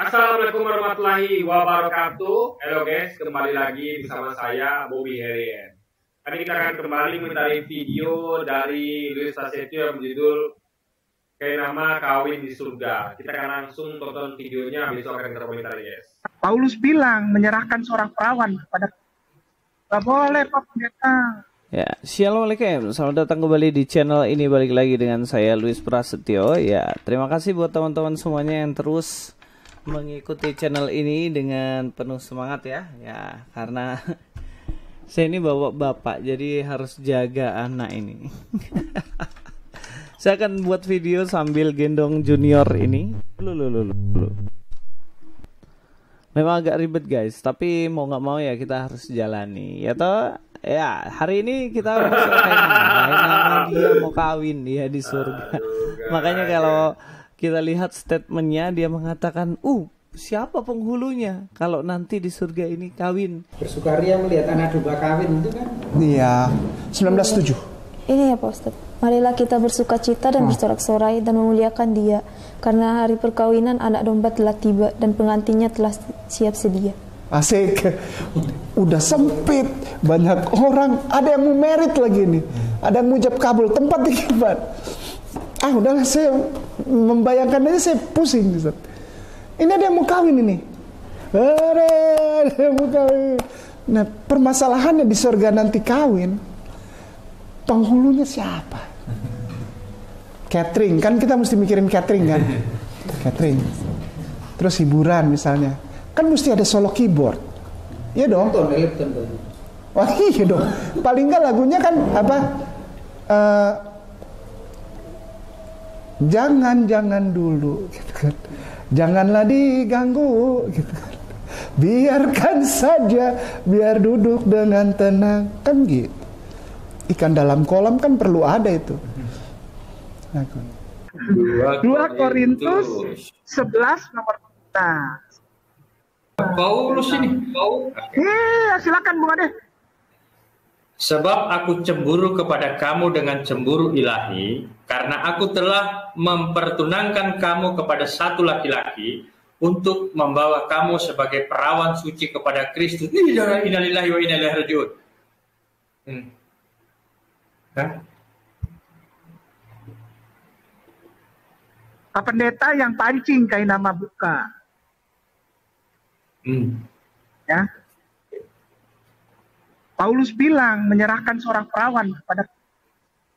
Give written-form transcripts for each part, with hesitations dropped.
Assalamualaikum warahmatullahi wabarakatuh. Halo guys, kembali lagi bersama saya Bobby Herian. Kali kita akan kembali mencari video dari Luis Prasetyo yang berjudul kayak nama kawin di surga. Kita akan langsung tonton videonya, besok akan kita komentar guys. Paulus bilang menyerahkan seorang perawan kepada gak boleh Pak Pendeta. Ya, Assalamualaikum, selamat datang kembali di channel ini. Balik lagi dengan saya Luis Prasetyo. Ya, terima kasih buat teman-teman semuanya yang terus mengikuti channel ini dengan penuh semangat ya. Ya, karena saya ini bapak-bapak, jadi harus jaga anak ini. Saya akan buat video sambil gendong junior ini. Memang agak ribet guys, tapi mau nggak mau ya kita harus jalani. Ya toh, ya hari ini kita harus nama dia mau kawin dia di surga. Makanya kalau kita lihat statementnya, dia mengatakan, siapa penghulunya kalau nanti di surga ini kawin. Bersukaria melihat anak domba kawin itu kan? Iya, 1907. Ini ya Pak Ustadz, marilah kita bersuka cita dan bersorak-sorai dan memuliakan dia, karena hari perkawinan anak domba telah tiba dan pengantinnya telah siap sedia. Asik, udah sempit, banyak orang, ada yang mau merit lagi nih, ada yang mau ijab kabul, tempat dikibat. Udahlah, saya membayangkan aja saya pusing. Ini ada yang mau kawin ini. Ada yang mau kawin. Nah, permasalahannya di surga nanti kawin, penghulunya siapa? Catering, kan kita mesti mikirin catering kan? Catering. Terus hiburan misalnya, kan mesti ada solo keyboard. Iya dong. Wah iya dong. Paling nggak lagunya kan apa? Jangan dulu gitu kan. Janganlah diganggu gitu kan. Biarkan saja, biar duduk dengan tenang. Kan gitu. Ikan dalam kolam kan perlu ada itu. 2 Korintus 11 nomor 14. Paulus ini. Silakan Bung Ade. Sebab aku cemburu kepada kamu dengan cemburu ilahi, karena aku telah mempertunangkan kamu kepada satu laki-laki untuk membawa kamu sebagai perawan suci kepada Kristus. Innalillahi wa inna ilaihi raji'un. Pak Pendeta yang pancing kayak nama buka. Ya. Paulus bilang menyerahkan seorang perawan kepada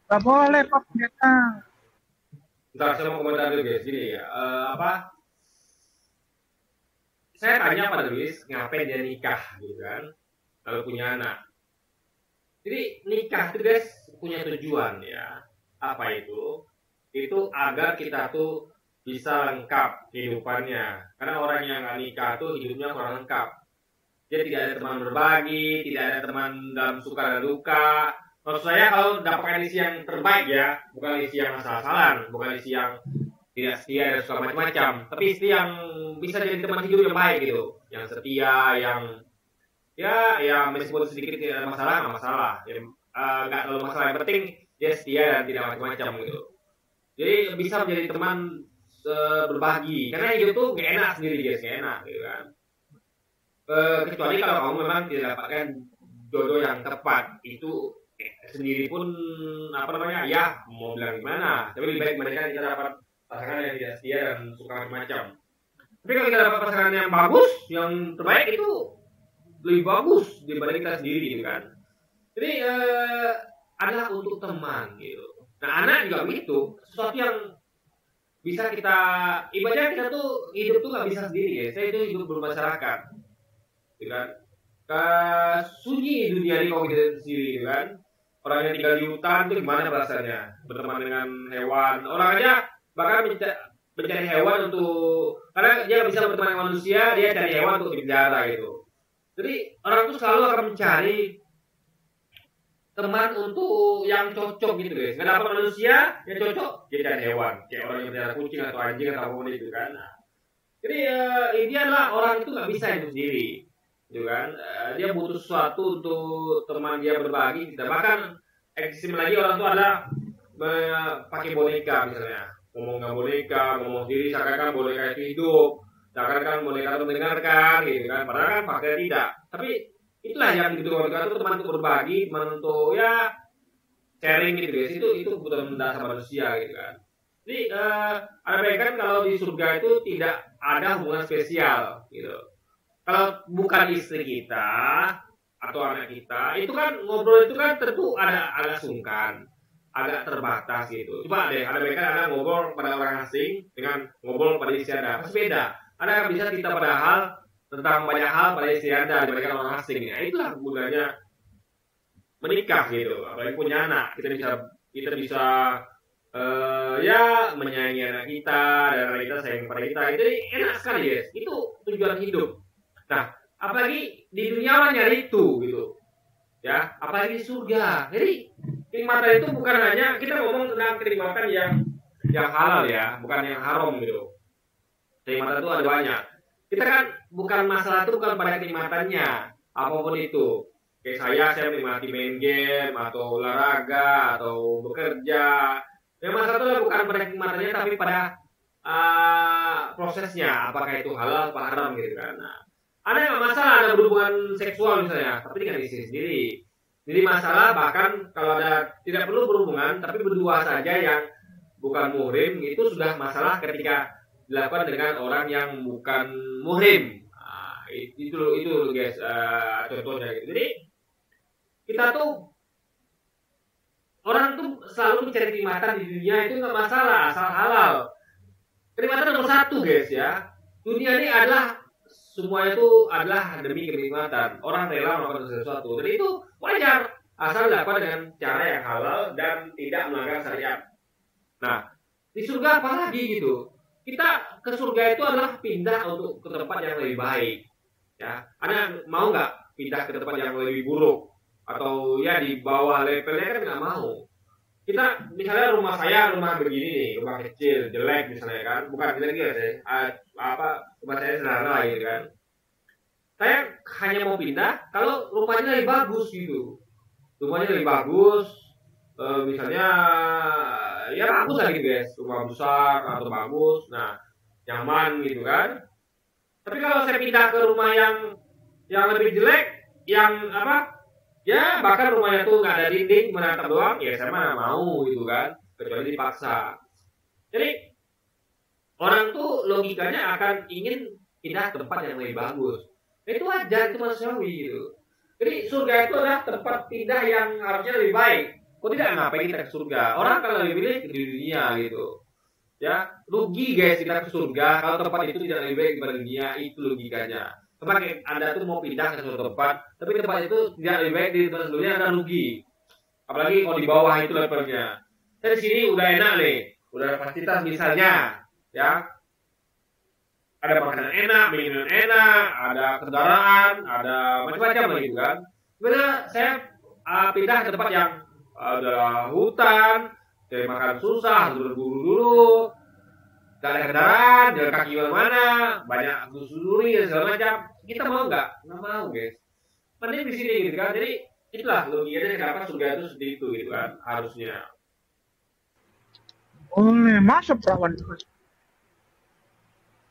gak boleh Pak Pendeta. Ntar saya mau komentar dulu guys, gini ya, saya tanya pada Luis, ngapain dia nikah gitu kan, kalau punya anak. Jadi nikah itu guys punya tujuan ya. Apa itu? Itu agar kita tuh bisa lengkap kehidupannya. Karena orang yang nggak nikah tuh hidupnya kurang lengkap. Dia tidak ada teman berbagi, tidak ada teman dalam suka dan duka. Maksud saya kalau dapatkan isi yang terbaik ya, bukan isi yang asal-asalan, bukan isi yang tidak setia dan suka macam-macam, tapi isi yang bisa jadi teman hidup yang baik gitu, yang setia, yang ya meskipun sedikit tidak ada masalah, nggak masalah, nggak terlalu masalah, yang penting dia setia dan tidak macam-macam gitu. Jadi bisa menjadi teman berbagi, karena hidup tuh gak enak sendiri guys, gak enak gitu kan. Kecuali kalau kamu memang tidak dapatkan jodoh yang tepat, itu sendiri pun ya mau bilang gimana, tapi lebih baik mereka kita dapat pasangan yang tidak setia dan suka macam-macam. Tapi kalau kita dapat pasangan yang bagus, yang terbaik, itu lebih bagus dibanding kita sendiri gitu kan. Jadi adalah untuk teman gitu. Nah anak juga begitu, sesuatu yang bisa kita, ibaratnya kita tuh hidup tuh nggak bisa sendiri ya. Saya itu hidup bermasyarakat, gitu kan. Sunyi dunia ini kalau kita sendiri, gitu kan. Orang yang tinggal di hutan tuh gimana rasanya berteman dengan hewan. Orang aja bahkan mencari hewan untuk, karena dia bisa berteman dengan manusia, dia cari hewan untuk dipenjara gitu. Jadi orang tuh selalu akan mencari teman untuk yang cocok gitu guys. Nggak dapat manusia yang cocok, dia cari hewan, kayak orang yang melihara kucing atau anjing atau apapun itu kan. Jadi ini adalah orang itu nggak bisa hidup sendiri, gitu kan. Dia butuh sesuatu untuk teman dia berbagi. Bahkan ekstrim lagi orang tuh ada pakai boneka misalnya, ngomong nggak boneka, ngomong sendiri seakan-akan boneka itu hidup. Seakan-akan mereka itu mendengarkan gitu kan, padahal kan faktanya tidak. Tapi itulah yang gitu keluarga itu teman untuk berbagi, teman untuk ya sharing gitu guys. Itu kebutuhan dasar manusia gitu kan. Jadi ada baik kan kalau di surga itu tidak ada hubungan spesial gitu. Kalau bukan istri kita atau anak kita, itu kan ngobrol itu kan tentu ada agak sungkan, agak terbatas gitu. Coba deh, ada baik kan ada ngobrol pada orang asing dengan ngobrol pada istri Anda, pasti beda. Ada yang bisa kita pada hal tentang banyak hal pada istri Anda dibandingkan orang asing. Nah, itulah gunanya menikah gitu. Apalagi punya anak, kita bisa ya menyayangi anak kita dan anak kita sayang pada kita. Jadi enak sekali guys. Itu tujuan hidup. Nah, apalagi di dunia orang nyari itu gitu. Ya, apalagi di surga. Jadi kenikmatan itu bukan hanya kita ngomong tentang kenikmatan yang halal ya, bukan yang haram gitu. Kenikmatan itu ada banyak. Kita kan bukan masalah itu bukan pada kenikmatannya, apapun itu. Kayak saya menikmati main game atau olahraga atau bekerja. Yang masalah itu bukan pada kenikmatannya tapi pada prosesnya, apakah itu halal atau haram gitu kan. Nah, ada yang masalah ada berhubungan seksual misalnya, tapi dengan istri sendiri. Jadi masalah bahkan kalau ada tidak perlu berhubungan, tapi berdua saja yang bukan muhrim itu sudah masalah ketika dilakukan dengan orang yang bukan muhrim. Nah, itu guys contohnya gitu. Jadi kita tuh orang tuh selalu mencari kenikmatan di dunia itu nggak masalah asal halal. Kenikmatan nomor satu guys ya. Dunia ini adalah semua itu adalah demi kenikmatan. Orang rela melakukan sesuatu. Jadi itu wajar asal dilakukan dengan cara yang halal dan tidak melanggar syariat. Nah, di surga apalagi gitu. Kita ke surga itu adalah pindah untuk ke tempat yang lebih baik. Ya, Anda mau nggak pindah ke tempat yang lebih buruk atau ya di bawah levelnya kan nggak mau. Kita misalnya rumah saya rumah begini nih, rumah kecil jelek misalnya kan, bukan jelek ya saya rumah saya sederhana gitu kan. Saya hanya mau pindah kalau rumahnya lebih bagus gitu. Rumahnya lebih bagus, misalnya ya bagus lah gitu guys, rumah besar atau bagus, nah nyaman gitu kan. Tapi kalau saya pindah ke rumah yang lebih jelek, yang ya bahkan rumahnya tuh nggak ada dinding, menatap doang, ya saya mana mau gitu kan, kecuali dipaksa. Jadi orang tuh logikanya akan ingin pindah ke tempat yang lebih bagus. Itu wajar, itu manusiawi gitu. Jadi surga itu adalah tempat pindah yang harusnya lebih baik. Kok tidak ngapain kita ke surga? Orang kalau lebih pilih di dunia gitu. Ya, rugi guys kita ke surga kalau tempat itu tidak lebih baik daripada dunia, itu logikanya. Sebagai Anda tuh mau pindah ke suatu tempat, tapi tempat itu tidak lebih baik dari tempat sebelumnya, Anda rugi. Apalagi kalau di bawah itu levelnya. Saya di sini udah enak nih, udah ada fasilitas misalnya, ya. Ada makanan enak, minuman enak, ada kendaraan, ada macam-macam lah gitu kan. Sebenarnya saya pindah ke tempat yang ada hutan, cari makan susah, harus berburu dulu. Gak ada kendaraan, jalan kaki mana, banyak dusuri dan segala macam. Kita mau nggak? Nggak mau guys. Mending di sini gitu kan. Jadi itulah logikanya kenapa surga itu seperti itu gitu kan harusnya. Boleh masuk perawan terus.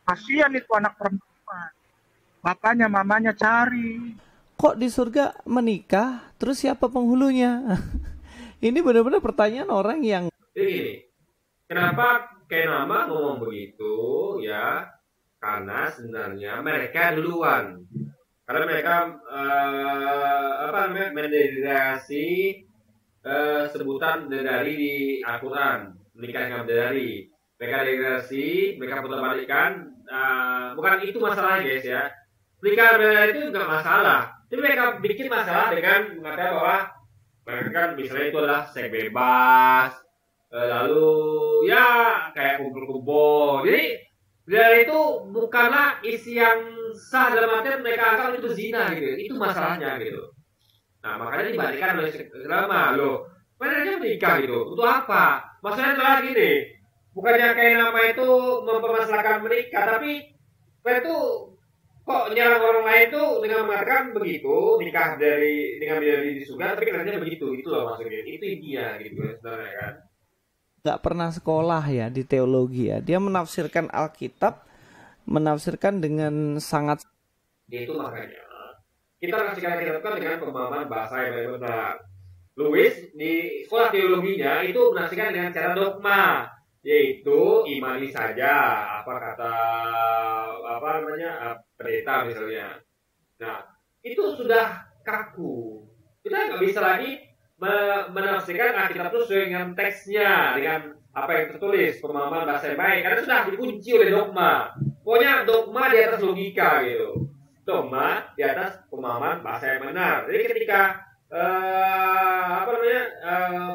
Kasihan itu anak perempuan. Bapaknya mamanya cari. Kok di surga menikah, terus siapa penghulunya? Ini benar-benar pertanyaan orang yang. Jadi kenapa kayak nama ngomong begitu ya? Karena sebenarnya mereka duluan. Karena mereka menderivasi sebutan dari di Al-Quran, menikah dengan bidadari. Mereka derivasi, mereka putarbalikkan. Bukan itu masalahnya guys ya. Menikah bidadari itu nggak masalah. Tapi mereka bikin masalah dengan mengatakan bahwa mereka kan misalnya itu adalah seks bebas. Lalu ya kayak kumpul-kumpul. Jadi dia itu bukanlah isi yang sah dalam artian mereka anggap itu zina gitu. Itu masalahnya gitu. Nah makanya dibandingkan oleh selama loh. Mereka menikah gitu. Untuk apa? Maksudnya adalah gini. Bukannya kayak nama itu mempermasalahkan menikah, tapi mereka itu kok nyerang orang lain tuh dengan mengatakan begitu nikah dengan bidadari di surga, tapi katanya begitu. Itu loh maksudnya. Itu intinya gitu sebenarnya kan. Nggak pernah sekolah ya di teologi ya. Dia menafsirkan Alkitab menafsirkan dengan sangat. Itu makanya kita menafsirkan dengan pemahaman bahasa yang benar. Lewis di sekolah teologinya itu menafsirkan dengan cara dogma, yaitu imani saja apa kata pendeta misalnya. Nah, itu sudah kaku. Kita nggak bisa lagi menafsirkan Alkitab itu sesuai dengan teksnya, dengan apa yang tertulis, pemahaman bahasa yang baik, karena sudah dikunci oleh dogma. Pokoknya dogma di atas logika gitu, dogma di atas pemahaman bahasa yang benar. Jadi ketika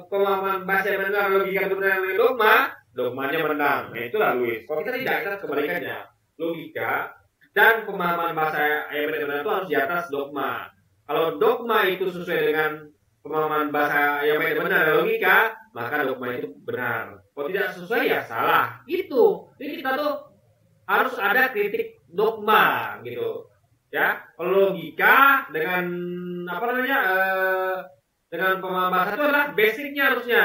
pemahaman bahasa yang benar, logika benar dengan dogma, dogmanya menang. Nah itulah Lewis. Kalau kita tidak, kita kebalikannya. Logika dan pemahaman bahasa yang benar itu harus di atas dogma. Kalau dogma itu sesuai dengan pemahaman bahasa yang benar logika, maka dogma itu benar. Kalau tidak sesuai ya salah. Itu. Jadi kita tuh harus ada kritik dogma gitu. Ya, kalau logika dengan dengan pemahaman bahasa itu adalah basicnya harusnya.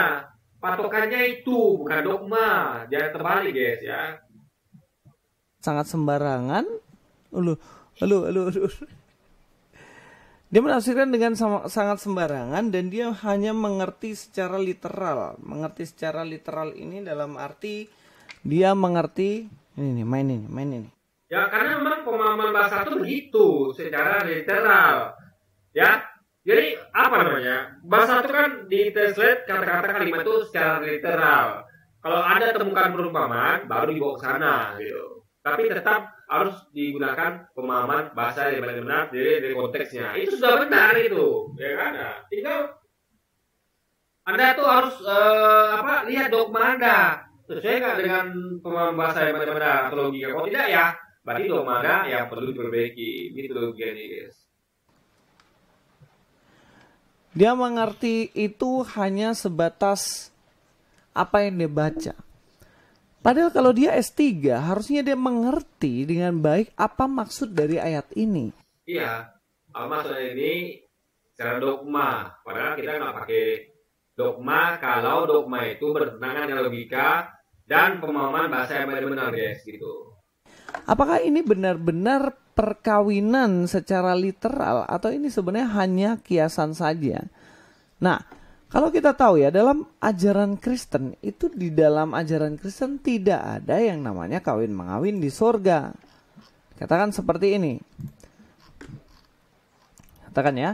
Patokannya itu bukan dogma. Jangan terbalik guys ya. Sangat sembarangan. Dia menafsirkan dengan sangat sembarangan dan dia hanya mengerti secara literal. Mengerti secara literal ini dalam arti dia mengerti ini main ini. Ya karena memang pemahaman bahasa itu begitu secara literal. Ya. Jadi apa namanya? Bahasa itu kan ditranslate kata-kata kalimat itu secara literal. Kalau ada temukan perumpamaan baru dibawa ke sana gitu. Tapi tetap harus digunakan pemahaman bahasa yang benar dari konteksnya. Itu sudah benar itu, ya kan? Nah, tinggal Anda tuh harus lihat dogma Anda sesuai nggak dengan pemahaman bahasa yang benar atau logika. Kalau tidak ya, berarti dogma Anda yang perlu diperbaiki. Gitu logikanya, guys. Dia mengerti itu hanya sebatas apa yang dia baca. Padahal kalau dia S3, harusnya dia mengerti dengan baik apa maksud dari ayat ini. Iya, apa maksudnya ini secara dogma. Padahal kita nggak pakai dogma kalau dogma itu bertentangan dengan logika dan pemahaman bahasa yang benar guys gitu. Apakah ini benar-benar perkawinan secara literal atau ini sebenarnya hanya kiasan saja? Nah, kalau kita tahu ya dalam ajaran Kristen itu di dalam ajaran Kristen tidak ada yang namanya kawin mengawin di surga. Katakan seperti ini. Katakan ya.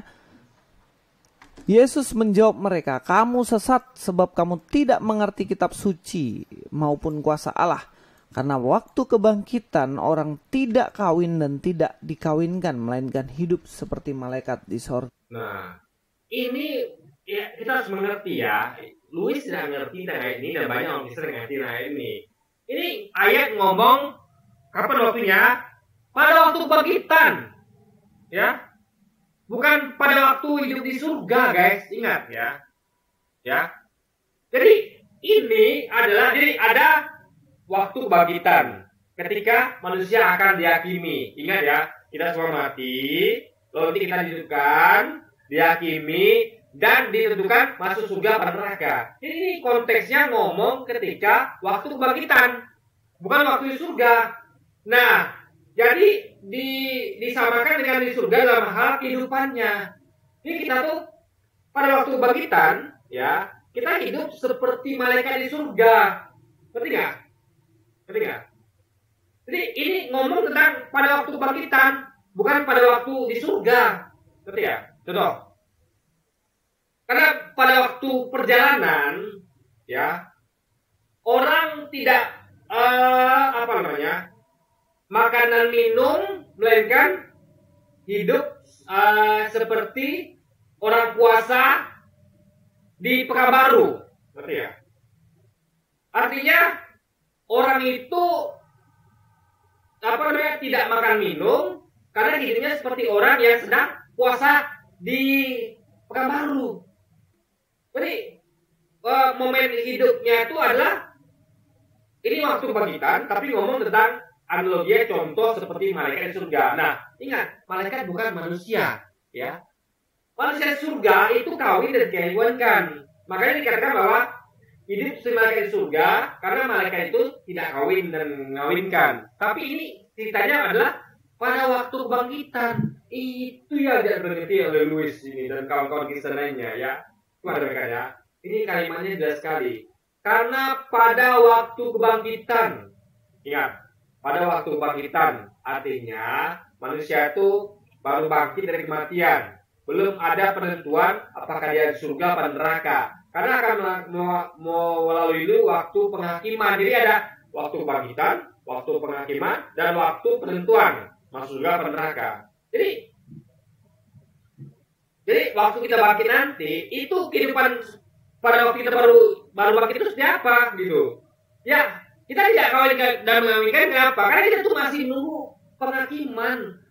Yesus menjawab mereka, kamu sesat sebab kamu tidak mengerti kitab suci maupun kuasa Allah. Karena waktu kebangkitan orang tidak kawin dan tidak dikawinkan melainkan hidup seperti malaikat di surga. Nah, ini ya kita harus mengerti ya. Lewis tidak mengerti ayat ini dan banyak orang Kristen mengerti ayat ini. Ini ayat ngomong kapan waktunya? Pada waktu kebangkitan. Ya. Bukan pada waktu hidup di surga, guys. Ingat ya. Ya. Jadi ini adalah ada waktu kebangkitan ketika manusia akan dihakimi. Ingat ya, kita semua mati, lalu nanti kita dihidupkan, dihakimi, dan ditentukan masuk surga pada neraka. Jadi ini konteksnya ngomong ketika waktu kebangkitan, bukan waktu di surga. Nah, jadi disamakan dengan di surga dalam hal kehidupannya. Ini kita tuh pada waktu kebangkitan, ya, kita hidup seperti malaikat di surga. Ngerti nggak? Ngerti nggak? Jadi ini ngomong tentang pada waktu kebangkitan, bukan pada waktu di surga. Ngerti ya? Contoh. Karena pada waktu perjalanan, ya, orang tidak makanan minum, melainkan hidup seperti orang puasa di Pekanbaru. Ngerti ya? Artinya orang itu tidak makan minum karena hidupnya seperti orang yang sedang puasa di Pekanbaru. Jadi momen hidupnya itu adalah ini waktu kebangkitan, tapi ngomong tentang analogi contoh seperti malaikat di surga. Nah, ingat, malaikat bukan manusia, ya. Manusia di surga itu kawin dan dikawinkan. Makanya dikatakan bahwa hidup seperti malaikat di surga karena malaikat itu tidak kawin dan mengawinkan. Tapi ini ceritanya adalah pada waktu kebangkitan. Itu ya tidak mengerti oleh Louis ini dan kawan-kawan Kristen lainnya ya. Kepada mereka ya. Ini kalimatnya jelas sekali. Karena pada waktu kebangkitan, ingat, pada waktu kebangkitan artinya manusia itu baru bangkit dari kematian. Belum ada penentuan apakah dia di surga atau neraka. Karena akan melalui waktu penghakiman. Jadi ada waktu kebangkitan, waktu penghakiman, dan waktu penentuan masuk surga atau neraka. Jadi waktu kita bangkit nanti itu kehidupan pada waktu kita baru bangkit itu seperti apa gitu. Ya, kita tidak kawin dan mengawinkan kenapa? Karena kita tuh masih nunggu penghakiman.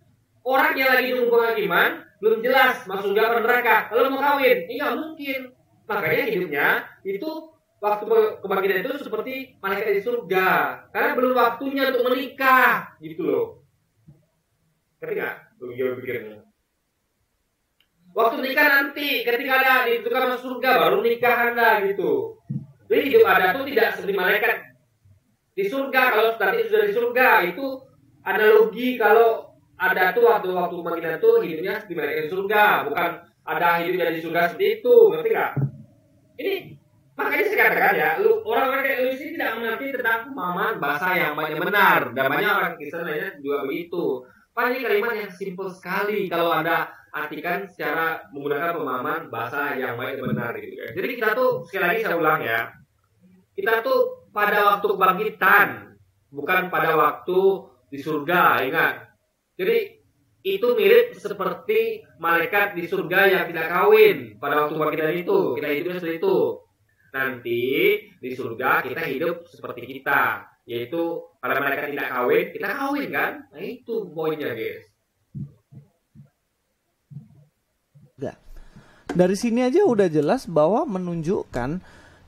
Orang yang lagi nunggu penghakiman belum jelas masuk surga atau neraka. Kalau mau kawin, nggak mungkin. Makanya hidupnya itu waktu kebangkitan itu seperti malaikat di surga. Karena belum waktunya untuk menikah, gitu loh. Ngerti nggak? Bagaimana pikirnya? Waktu nikah nanti, ketika ada ditukar masuk surga, baru nikah Anda gitu. Jadi hidup Anda tuh tidak seperti malaikat di surga. Kalau nanti sudah di surga, itu analogi kalau ada tuh waktu kebangkitan tuh hidupnya seperti malaikat di surga, bukan ada hidupnya di surga seperti itu. Ngerti nggak? Ini makanya saya katakan ya, orang-orang kayak lu sini tidak mengerti tentang pemahaman bahasa yang banyak benar, dan banyak orang Kristen lainnya juga begitu. Paling kalimat yang simpel sekali kalau Anda artikan secara menggunakan pemahaman bahasa yang baik dan benar gitu ya. Jadi kita tuh sekali lagi saya ulang ya, kita tuh pada waktu kebangkitan, bukan pada waktu di surga, ingat. Jadi itu mirip seperti malaikat di surga yang tidak kawin pada waktu kebangkitan itu. Kita hidupnya seperti itu. Nanti di surga kita hidup seperti kita, yaitu pada malaikat tidak kawin, kita kawin kan? Nah itu poinnya guys. Dari sini aja udah jelas bahwa menunjukkan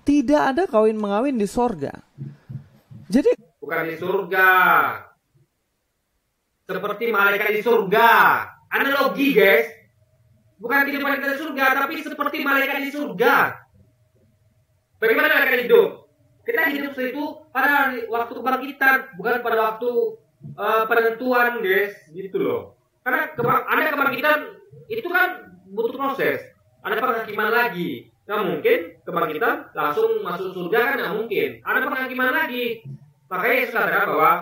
tidak ada kawin mengawin di sorga. Jadi bukan di surga, seperti malaikat di surga. Analogi guys, bukan kehidupan kita di surga, tapi seperti malaikat di surga. Bagaimana malaikat hidup? Kita hidup itu pada waktu kebangkitan, bukan pada waktu penentuan guys, gitu loh. Karena ada kebangkitan itu kan butuh proses. Ada penghakiman lagi. Nggak mungkin kebangkitan langsung masuk surga kan nggak mungkin. Ada penghakiman lagi. Makanya Yesus katakan bahwa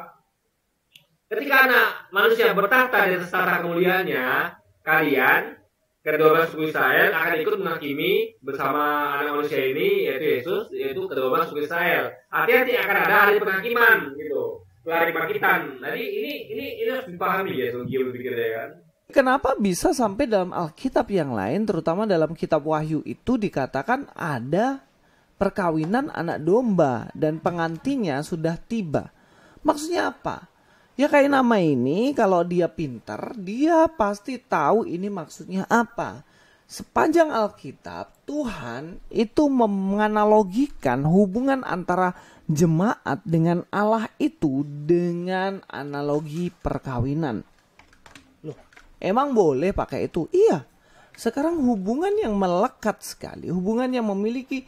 ketika anak manusia bertahta di atas tahta kemuliaannya, kalian kedua suku Israel akan ikut menghakimi bersama anak manusia ini, yaitu Yesus, yaitu kedua suku Israel. Artinya akan ada hari penghakiman gitu, hari kebangkitan. Jadi ini harus dipahami ya, Sogi berpikirnya kan. kenapa bisa sampai dalam Alkitab yang lain, terutama dalam kitab Wahyu itu dikatakan ada perkawinan anak domba dan pengantinnya sudah tiba. Maksudnya apa? Ya kayak nama ini, kalau dia pintar, dia pasti tahu ini maksudnya apa. Sepanjang Alkitab, Tuhan itu menganalogikan hubungan antara jemaat dengan Allah itu dengan analogi perkawinan. Loh, emang boleh pakai itu? Iya. Sekarang hubungan yang melekat sekali, hubungan yang memiliki...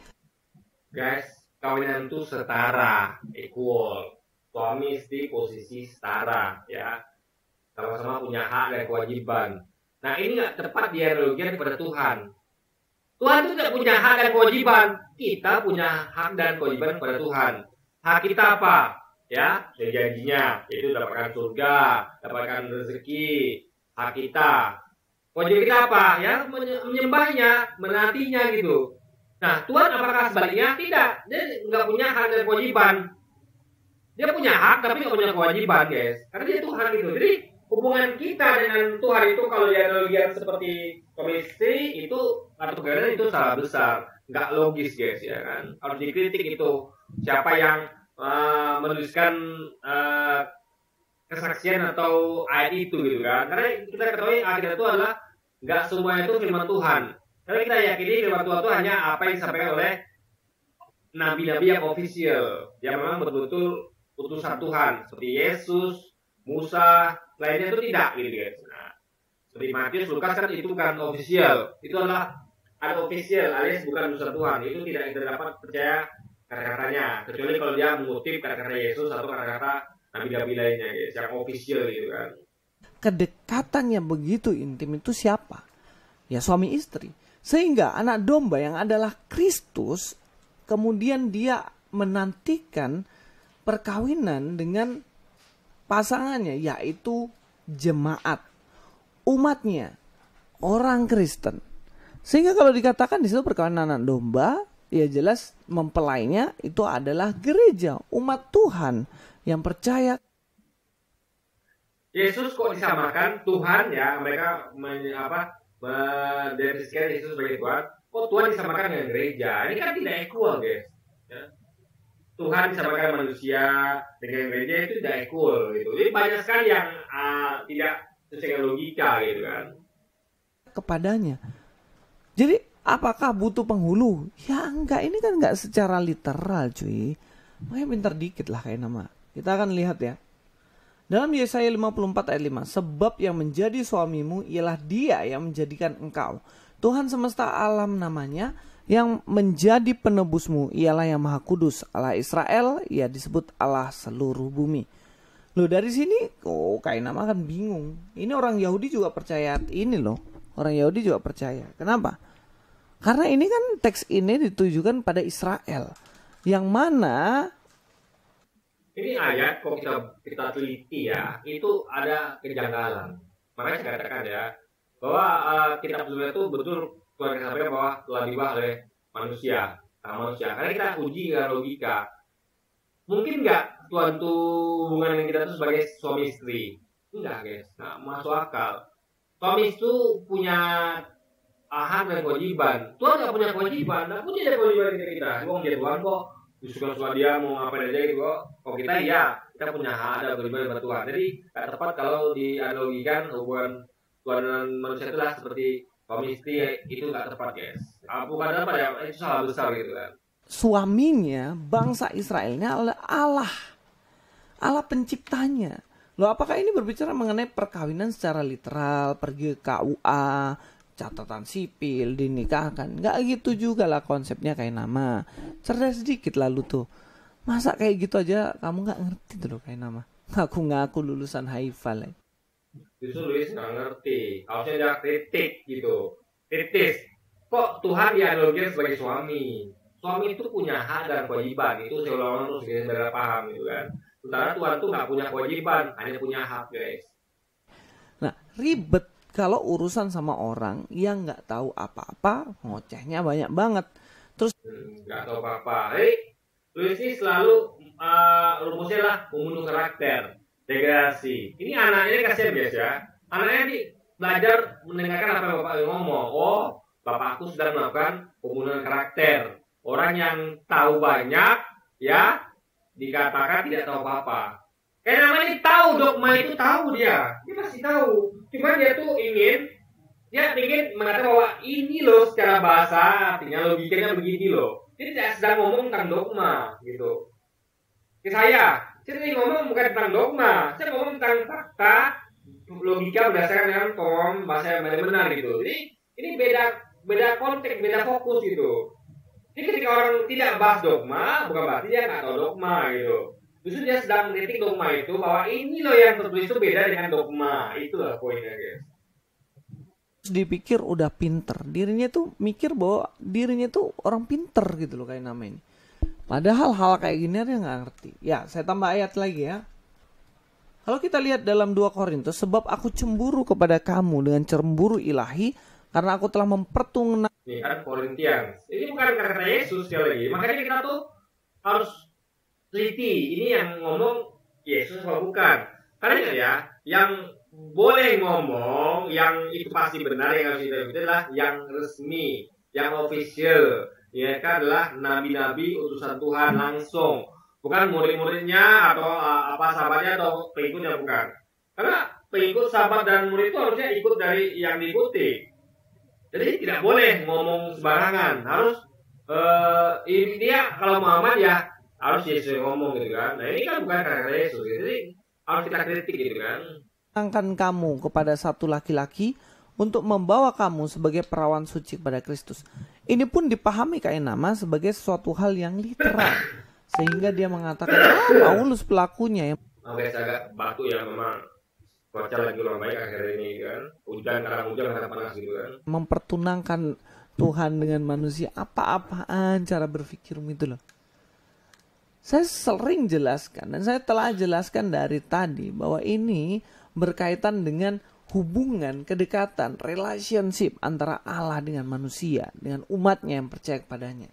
Guys, kawinan itu setara, equal. Suami istri posisi setara, ya. Sama-sama punya hak dan kewajiban. Nah, ini nggak tepat dianalogikan kepada Tuhan. Tuhan itu tidak punya hak dan kewajiban. Kita punya hak dan kewajiban kepada Tuhan. Hak kita apa? Ya, janjinya, yaitu dapatkan surga, dapatkan rezeki. Hak kita. Kewajiban kita apa? Ya, menyembahnya, menaatinya gitu. Nah, Tuhan apakah sebaliknya? Tidak. Dia nggak punya hak dan kewajiban. Dia punya hak tapi nggak punya kewajiban, guys. Karena dia Tuhan gitu. Jadi hubungan kita dengan Tuhan itu kalau dianalogikan seperti suami istri itu atau perkawinan itu salah besar, nggak logis, guys, ya kan. Harus dikritik itu siapa yang menuliskan kesaksian atau ayat itu gitu kan. Karena kita ketahui Alkitab itu adalah nggak semuanya itu firman Tuhan. Karena kita yakini firman Tuhan itu hanya apa yang disampaikan oleh nabi-nabi yang official, yang memang betul-betul utusan Tuhan, seperti Yesus, Musa, lainnya itu tidak gitu guys. Nah, seperti Matius, Lukas kan itu bukan official, itu adalah unofficial alias bukan utusan Tuhan. Itu tidak kita dapat percaya kata-katanya, kecuali kalau dia mengutip kata-kata Yesus atau kata-kata nabi-nabi lainnya guys, yang official gitu kan. Kedekatannya begitu intim itu siapa? Ya suami istri. Sehingga anak domba yang adalah Kristus, kemudian dia menantikan perkawinan dengan pasangannya, yaitu jemaat, umatnya, orang Kristen. Sehingga kalau dikatakan di situ perkawinan anak domba, ya jelas mempelainya itu adalah gereja, umat Tuhan yang percaya. Yesus kok disamakan Tuhan ya, mereka mendefinisikan Yesus sebagai Tuhan. Kok Tuhan disamakan dengan gereja? Ini kan tidak equal guys. Ya. Tuhan disamakan manusia dengan gereja itu tidak equal gitu. Jadi banyak sekali yang tidak sesuai logika gitu kan. Kepadanya. Jadi apakah butuh penghulu? Ya enggak, ini kan enggak secara literal cuy. Makanya pintar dikit lah kayak nama. Kita akan lihat ya. Dalam Yesaya 54 ayat 5. Sebab yang menjadi suamimu ialah dia yang menjadikan engkau. Tuhan semesta alam namanya. Yang menjadi penebusmu ialah yang maha kudus. Allah Israel, ia disebut Allah seluruh bumi. Loh dari sini, kayak nama kan bingung. Ini orang Yahudi juga percaya ini loh. Orang Yahudi juga percaya. Kenapa? Karena ini kan teks ini ditujukan pada Israel. Yang mana ini ayat kalau kita teliti ya, itu ada kejanggalan. Makanya saya katakan ya, bahwa kitab sebelumnya itu betul Tuhan sampaikan bahwa telah diubah oleh manusia. Karena kita uji dengan logika. Mungkin nggak Tuhan tuh hubungan dengan kita itu sebagai suami istri? Enggak guys, nggak masuk akal. Suami itu punya hak dan kewajiban. Tuhan nggak punya kewajiban, nggak punya kewajiban kita. Dia Tuhan kok. Suka-suka dia mau ngapain aja gitu kok. Kalau kita ya, kita punya hak dan kewajiban kepada Tuhan. Jadi nggak tepat kalau dianalogikan hubungan Tuhan dan manusia itu lah seperti suami istri, itu nggak tepat guys. Bukan apa ya, itu salah besar gitu kan. Suaminya, bangsa Israelnya adalah Allah. Allah penciptanya. Loh apakah ini berbicara mengenai perkawinan secara literal, pergi ke KUA, catatan sipil, dinikahkan? Nggak gitu juga lah konsepnya kayak nama. Cerdas sedikit lalu tuh. Masa kayak gitu aja kamu nggak ngerti tuh loh kayak nama. Ngaku-ngaku lulusan Haifal. Justru Luis nggak ngerti. Harusnya dia kritik gitu. Kritis. Kok Tuhan dianalogikan sebagai suami? Suami itu punya hak dan kewajiban. Itu seolah-olah terus kita saudara paham gitu kan. Sementara Tuhan tuh nggak punya kewajiban, hanya punya hak guys. Nah ribet kalau urusan sama orang yang nggak tahu apa-apa, ngocehnya banyak banget. Terus nggak tahu apa-apa. Luis ini selalu rumusnya lah membunuh karakter, degradasi. Ini anaknya kasihan guys ya. Anaknya belajar mendengarkan apa yang bapak ngomong. Oh, bapakku sudah melakukan pembunuhan karakter. Orang yang tahu banyak, ya dikatakan tidak tahu apa-apa. Kayak namanya tahu dogma itu tahu dia pasti tahu. Cuma dia tuh ingin mengatakan bahwa ini loh secara bahasa artinya logikanya begini loh. Dia tidak sedang ngomong tentang dogma gitu. Saya ingin ngomong bukan tentang dogma, saya ngomong tentang fakta logika berdasarkan dengan form bahasa yang benar gitu. Jadi ini beda konteks, beda fokus gitu. Jadi ketika orang tidak bahas dogma, bukan berarti dia nggak tahu dogma gitu. Justru dia sedang mengkritik dogma itu bahwa ini loh yang tertulis itu beda dengan dogma. Itulah poinnya guys. Dipikir udah pinter, dirinya tuh mikir bahwa dirinya tuh orang pinter gitu loh kayak nama ini. Padahal hal kayak gini dia nggak ngerti. Ya saya tambah ayat lagi ya. Kalau kita lihat dalam 2 Korintus, sebab aku cemburu kepada kamu dengan cemburu ilahi, karena aku telah mempertunangkan. Ini kan Korintian. Ini bukan kata Yesus sekali lagi. Makanya kita tuh harus teliti. Ini yang ngomong Yesus atau bukan. Karena ya, yang boleh ngomong, yang itu pasti benar, yang harus kita adalah yang resmi, yang official. Ya kan adalah nabi-nabi utusan Tuhan langsung. Bukan murid-muridnya atau sahabatnya atau pengikutnya, bukan. Karena pengikut, sahabat dan murid itu harusnya ikut dari yang diikuti. Jadi tidak boleh ngomong sembarangan. Harus ini dia kalau Muhammad ya harus Yesus ngomong gitu kan. Nah ini kan bukan karena Yesus. Jadi harus kita kritik gitu kan. Angkat kamu kepada satu laki-laki untuk membawa kamu sebagai perawan suci kepada Kristus. Ini pun dipahami kayak nama sebagai sesuatu hal yang literal. Sehingga dia mengatakan, Paulus pelakunya. agak batu ya, memang cuaca lagi kurang baik akhir ini kan, kadang hujan kadang panas gitu kan. Mempertunangkan Tuhan dengan manusia, apa-apaan cara berpikirmu itu loh. Saya sering jelaskan dan saya telah jelaskan dari tadi bahwa ini berkaitan dengan hubungan, kedekatan, relationship antara Allah dengan manusia, dengan umatnya yang percaya kepadanya.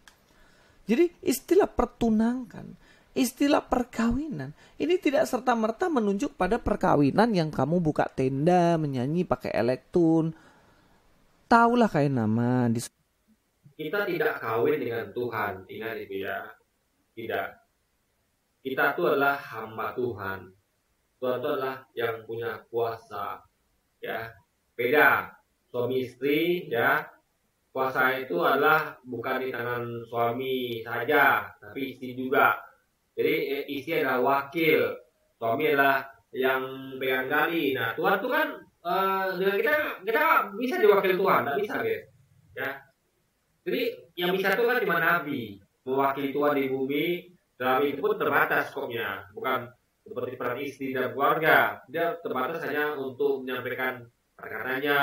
Jadi istilah pertunangkan, istilah perkawinan, ini tidak serta-merta menunjuk pada perkawinan yang kamu buka tenda, menyanyi pakai elektron. Taulah kayak nama. Kita tidak kawin dengan Tuhan, ingat itu ya. Tidak. Kita itu adalah hamba Tuhan. Tuhan itu adalah yang punya kuasa, ya. Beda suami istri, ya. Kuasa itu adalah bukan di tangan suami saja, tapi istri juga. Jadi istri adalah wakil, suami adalah yang pegang gali. Nah, Tuhan itu kan dengan kita bisa diwakili Tuhan, tidak bisa, guys. Ya. Jadi yang bisa itu kan cuma nabi, mewakili Tuhan di bumi. Dalam itu pun terbatas skopnya, bukan seperti peran istri dan keluarga. Dia terbatas hanya untuk menyampaikan kata-katanya.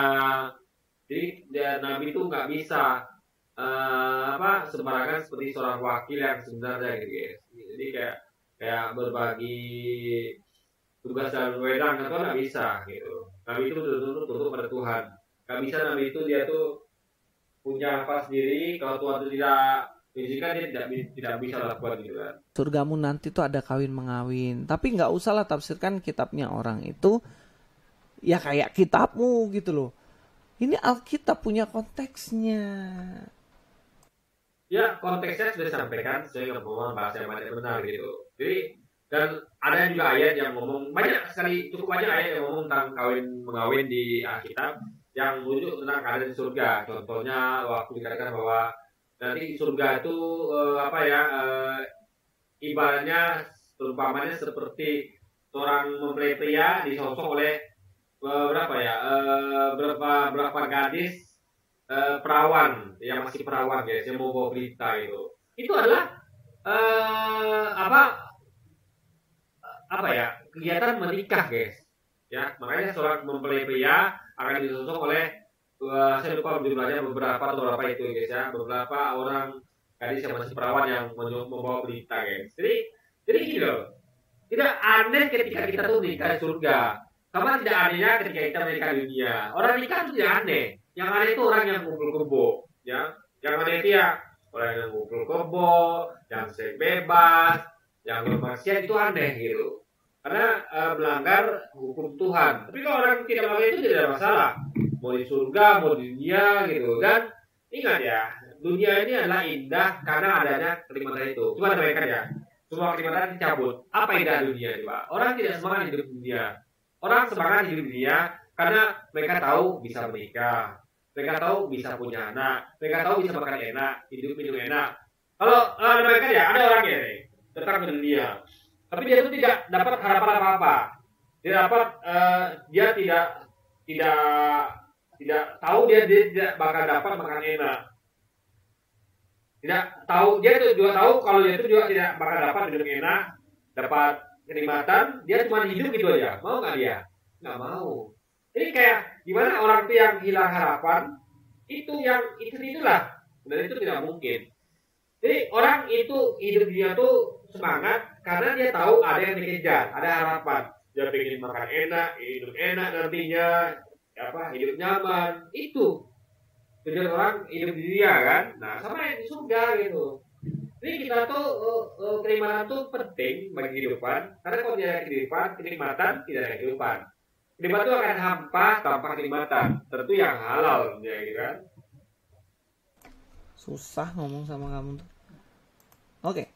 Jadi nabi itu nggak bisa sembarangan seperti seorang wakil yang sebenarnya gitu guys. Jadi kayak berbagi tugas dan wewenang itu nggak bisa gitu. Nabi itu tutup pada Tuhan. Nggak bisa nabi itu dia tuh punya nafas sendiri. Kalau Tuhan itu tidak izinkan, dia tidak bisa lakukan gitu kan. Surgamu nanti tuh ada kawin mengawin, tapi nggak usahlah tafsirkan kitabnya orang itu ya kayak kitabmu gitu loh. Ini Alkitab punya konteksnya. Ya, konteksnya sudah disampaikan sehingga ngomong bahasa yang banyak benar gitu. Jadi dan ada juga ayat yang ngomong cukup banyak ayat yang ngomong tentang kawin mengawin di Alkitab yang merujuk tentang keadaan di surga. Contohnya waktu dikatakan bahwa nanti surga itu ibaratnya perumpamannya seperti seorang mempelai pria disosok oleh berapa gadis perawan yang masih perawan guys, yang mau bawa berita itu adalah kegiatan menikah guys ya. Makanya seorang mempelai pria akan disosok oleh saya lupa jumlahnya beberapa itu guys ya, beberapa orang gadis yang masih perawan yang membawa berita guys. Jadi gini loh, tidak aneh ketika kita tuh nikah di surga, sama tidak anehnya ketika kita menikah di dunia. Orang nikah itu tidak aneh, yang aneh itu orang yang kumpul kebo ya, yang aneh itu ya orang yang kumpul kebo, yang seks bebas, yang bermaksiat itu aneh gitu, karena melanggar hukum Tuhan. Tapi kalau orang tidak melanggar itu tidak ada masalah, mau di surga, mau di dunia gitu. Dan ingat ya, dunia ini adalah indah karena adanya kenikmatan itu. Coba bayangkan ya, semua kenikmatan dicabut. Apa indah dunia coba? Orang tidak semangat hidup dunia. Orang semangat hidup dunia karena mereka tahu bisa menikah, mereka tahu bisa punya anak, mereka tahu bisa makan enak, hidup minum enak. Kalau bayangkan ya, ada orang ya datang ke dunia, tapi dia itu tidak dapat harapan apa-apa. Dia tidak tahu dia tidak bakal dapat makan enak. Tidak tahu, dia itu juga tahu kalau dia itu juga tidak bakal dapat hidup enak, dapat kenikmatan, dia cuma hidup gitu aja. Mau nggak dia? Nggak mau. Ini kayak gimana orang itu yang hilang harapan, itulah, dan itu tidak mungkin. Jadi orang itu hidup dia tuh semangat karena dia tahu ada yang dikejar, ada harapan. Dia pengen makan enak, hidup enak nantinya, hidup nyaman. Itu tujuan orang hidup di dunia kan. Nah, sama yang di surga gitu. Jadi kita tuh kenikmatan tuh penting bagi kehidupan, karena kalau tidak ada kehidupan, kenikmatan tidak ada kehidupan. Kenikmatan itu akan hampa tanpa kenikmatan, tentu yang halal ya gitu kan. Susah ngomong sama kamu tuh. Oke.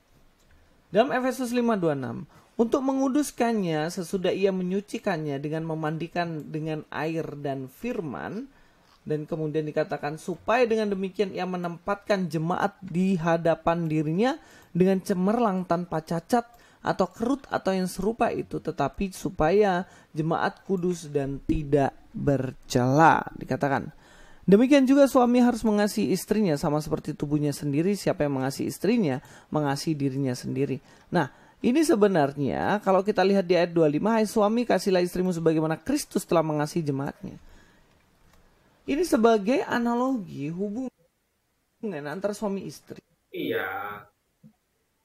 Dalam Efesus 5:26, untuk menguduskannya sesudah ia menyucikannya dengan memandikan dengan air dan firman. Dan kemudian dikatakan supaya dengan demikian ia menempatkan jemaat di hadapan dirinya dengan cemerlang tanpa cacat atau kerut atau yang serupa itu, tetapi supaya jemaat kudus dan tidak bercela. Dikatakan demikian juga suami harus mengasihi istrinya sama seperti tubuhnya sendiri. Siapa yang mengasihi istrinya mengasihi dirinya sendiri. Nah, Ini sebenarnya kalau kita lihat di ayat 25, hai suami kasihlah istrimu sebagaimana Kristus telah mengasihi jemaatnya. Ini sebagai analogi hubungan antara suami istri. Iya.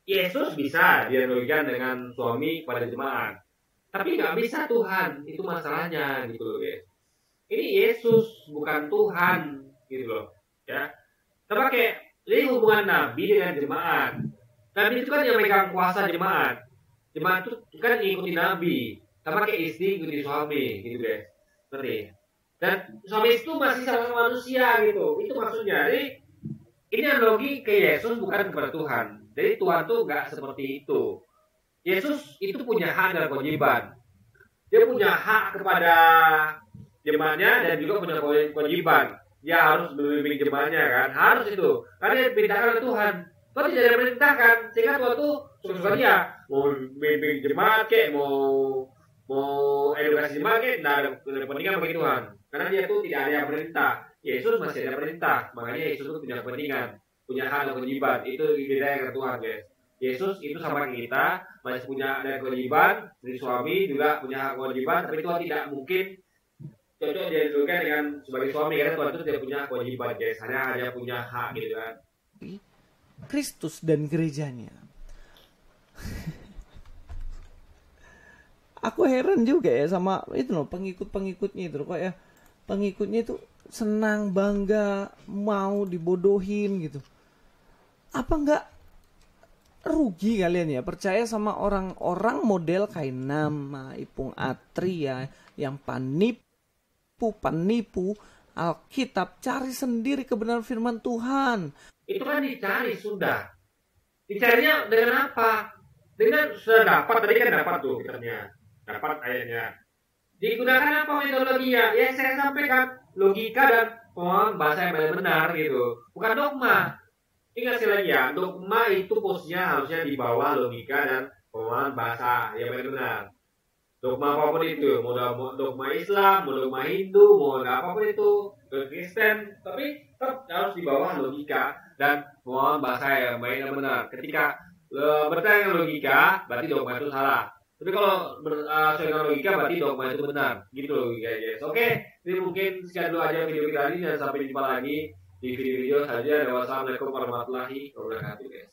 Yesus bisa dianalogikan dengan suami pada jemaat. Tapi nggak bisa Tuhan, itu masalahnya gitu loh guys. Ini Yesus bukan Tuhan gitu loh. Ya. Sama kayak ini hubungan Nabi dengan jemaat. Nabi itu kan yang megang kuasa jemaat. Jemaat itu kan ngikutin Nabi. Sama kayak istri ngikutin suami gitu guys. Ngerti? Dan suami itu masih sama manusia gitu. Itu maksudnya. Jadi ini analogi ke Yesus bukan kepada Tuhan. Jadi Tuhan tuh nggak seperti itu. Yesus itu punya hak dan kewajiban. Dia punya hak kepada jemaatnya dan juga punya kewajiban. Dia harus membimbing jemaatnya kan. Harus itu. Karena dia diperintahkan oleh Tuhan. Tuhan tidak ada perintahkan, sehingga Tuhan tuh suka-suka dia mau bimbing jemaat kek, mau edukasi jemaat kek, tidak ada kepentingan bagi Tuhan, karena dia tuh tidak ada yang perintah. Yesus masih ada perintah, makanya Yesus tuh punya kepentingan, punya hak dan kewajiban. Itu beda dengan Tuhan guys. Yesus itu sama kita, masih punya ada kewajiban, dari suami juga punya hak kewajiban, tapi Tuhan tidak mungkin cocok diadukan dengan sebagai suami, karena Tuhan itu tidak punya kewajiban guys, hanya punya hak gitu kan. Kristus dan gerejanya. Aku heran juga ya sama itu loh pengikut-pengikutnya itu loh, kok ya pengikutnya itu senang, bangga, mau dibodohin gitu. Apa enggak rugi kalian ya percaya sama orang-orang model Kainama, Ipung Atri ya, yang penipu Alkitab, cari sendiri kebenaran firman Tuhan. Itu kan dicari sudah. Dicarinya dengan apa? Dengan sudah dapat, tadi kan dapat tuh kitabnya. Dapat ayatnya. Digunakan apa metodologinya? Ya saya sampaikan logika dan pemahaman bahasa yang benar gitu. Bukan dogma. Ingat sekali lagi ya, dogma itu posisinya harusnya di bawah logika dan pemahaman bahasa yang benar. Dogma apapun itu, mau dogma Islam, mau dogma Hindu, mau apapun itu, Kristen, tapi tetap harus di bawah logika dan pemahaman bahasa yang baik dan benar. Ketika bertanya dengan logika, berarti dogma itu salah. Tapi kalau sesuai dengan logika, berarti dogma itu benar. Gitu logika guys. Oke, ini mungkin sekian dulu aja video kita hari ini dan sampai jumpa lagi di video-video saja. Wassalamualaikum warahmatullahi wabarakatuh guys.